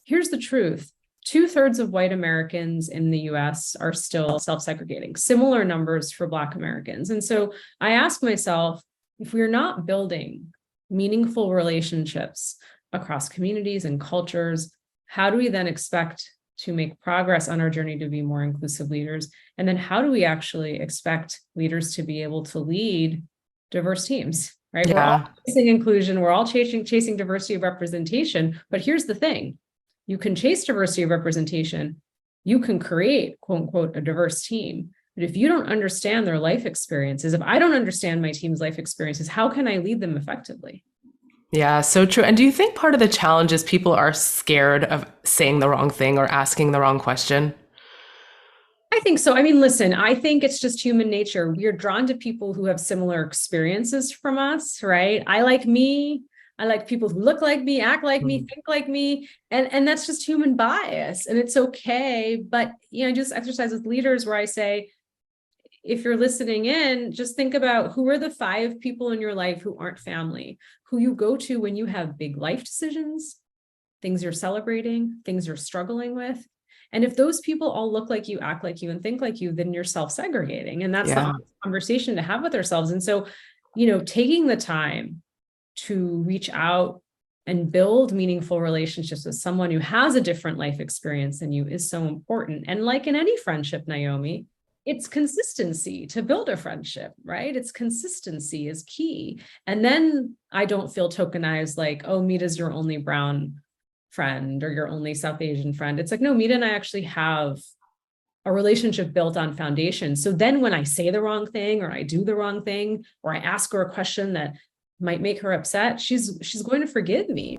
Here's the truth. 2/3 of white Americans in the US are still self-segregating, similar numbers for Black Americans. And so I ask myself, if we're not building meaningful relationships across communities and cultures, how do we then expect to make progress on our journey to be more inclusive leaders? And then how do we actually expect leaders to be able to lead diverse teams, right? We're all chasing inclusion, we're all chasing diversity of representation, but here's the thing. You can chase diversity of representation, you can create, quote unquote, a diverse team. But if you don't understand their life experiences, if I don't understand my team's life experiences, how can I lead them effectively? Yeah, so true. And do you think part of the challenge is people are scared of saying the wrong thing or asking the wrong question? I think so. I mean, listen, I think it's just human nature. We are drawn to people who have similar experiences from us, right? I like me. I like people who look like me, act like me, think like me. And that's just human bias. And it's okay. But, I just exercise with leaders where I say, if you're listening in, just think about who are the 5 people in your life who aren't family, who you go to when you have big life decisions, things you're celebrating, things you're struggling with. And if those people all look like you, act like you, and think like you, then you're self-segregating. And that's the honest conversation to have with ourselves. And so, taking the time to reach out and build meaningful relationships with someone who has a different life experience than you is so important. And like in any friendship, Naomi, it's consistency to build a friendship, right? It's consistency is key. And then I don't feel tokenized like, oh, Mita's your only brown friend or your only South Asian friend. It's like, no, Mita and I actually have a relationship built on foundation. So then when I say the wrong thing or I do the wrong thing, or I ask her a question that might make her upset, she's going to forgive me.